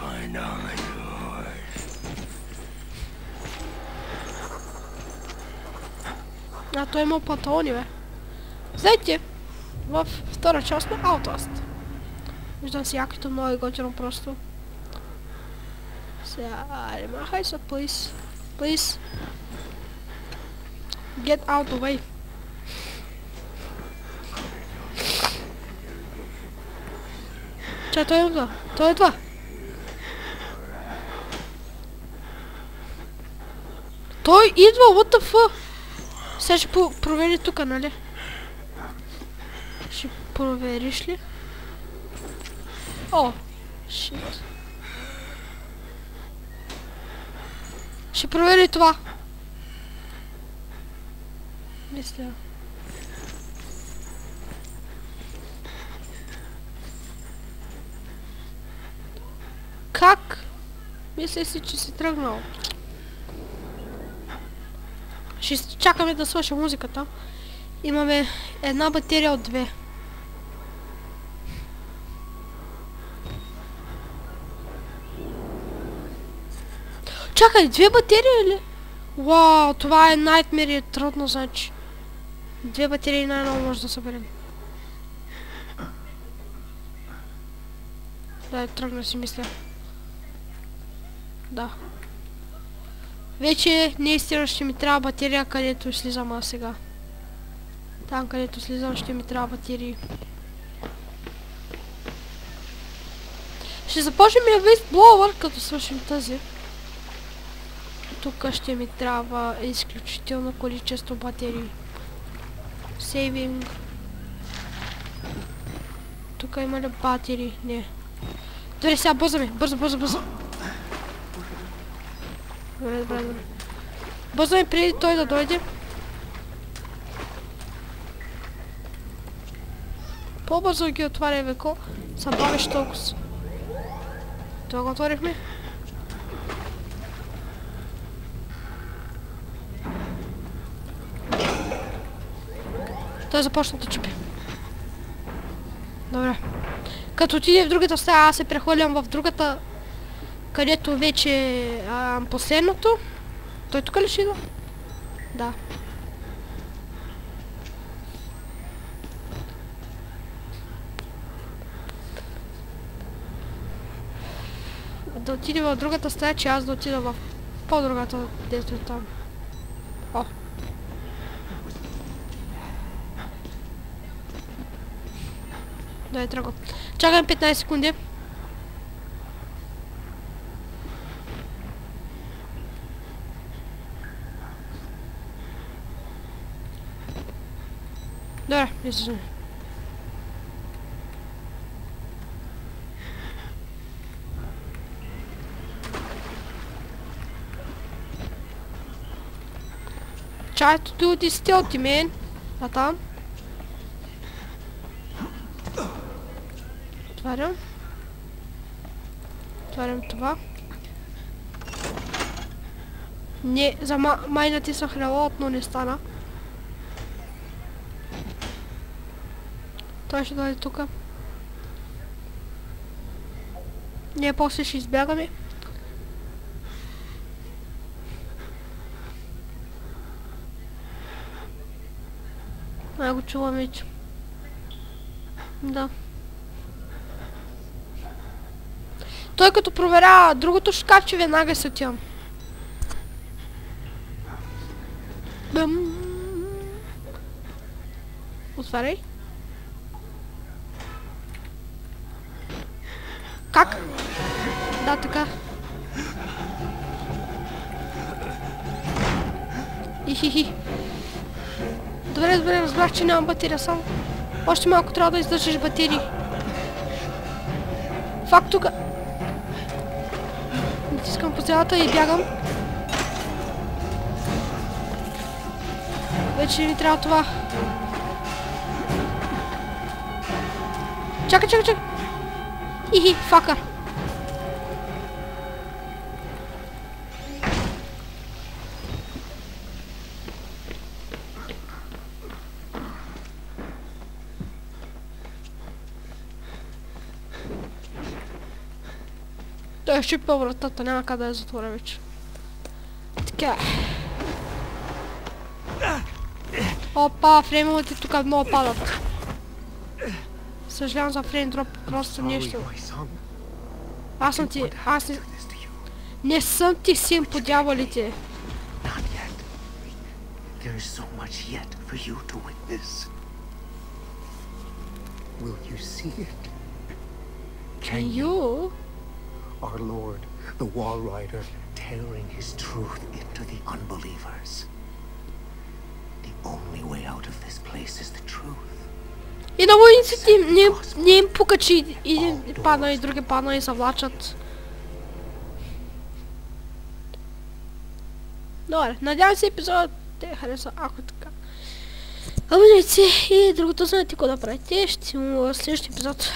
find only yours. А той има патрони, бе. Знаете, в втора част на Outlast. Виждам си якото много е готино просто. Сега, айде махай се, please. Please. Get out of the way. Чай, той идва. Той идва. Той идва, what the fuck? Сега ще провери тука, нали? Ще провериш ли? О, shit. Ще провери това. Мисля. Как? Мисля си, че си тръгнал. Ще чакаме да свърши музиката. Имаме една батерия от 2. Чакай, 2 батерии ли? Вау, това е Nightmare и е трудно, значи. 2 батерии най-много може да съберем. Да, тръгна си мисля. Да. Вече наистина ще ми трябва батерия, където слизам аз сега. Там, където слизам, ще ми трябва батерии. Ще започнем и Waste Blower, като свършим тази. Тук ще ми трябва изключително количество батерии. Сейвинг. Тук има ли батерии? Не. Добре, сега бързаме. Бързо. Добре. Бързаме преди той да дойде. По-бързо ги отваря веко. Са бавиш толкова. Това го отворихме. Той започна да чупи. Добре. Като отиде в другата стая, аз се прехвърлям в другата, където вече последното. Той тук ли ще идва? Да. Да отиде в другата стая, че аз да отида в по-другата, дето е там. О. Да, е тръгвам. Чакам 15 секунди. Добре, излизаме. Try to do this stealthy, man. А там? Отварям. Отварям това. Не, за май натиснах релот, но не стана. Той ще дойде тука. Ние после ще избягаме. Ай го чувам вече. Да. Той като проверя другото шкафче, веднага се отивам. Бъм. Отваряй. Как? Да, така. Ихихи. Добре, разбрах, че нямам батерия само. Още малко трябва да издържиш батерии. Факт тука. Натискам по цялата и бягам. Вече ни трябва това. Чакай. Ихи, факър. Той е щипил вратата, няма къде да я затворя вече. Така. Опа, фреймовете тук много падат. Съжалявам за фрейм дроп, просто нещо. Аз не съм ти син по дяволите. There is so much yet for you to witness. Will you see it? Can you? Our Lord, the Wall Rider, tearing his truth into the unbelievers. The only way out of this place is the truth. И на войниците не им пука, че един падна и други падна и се влачат. Добре, надявам се епизодът те хареса, ако така. Абонирайте се и другото знаете какво да правите. Ще има следващия епизод.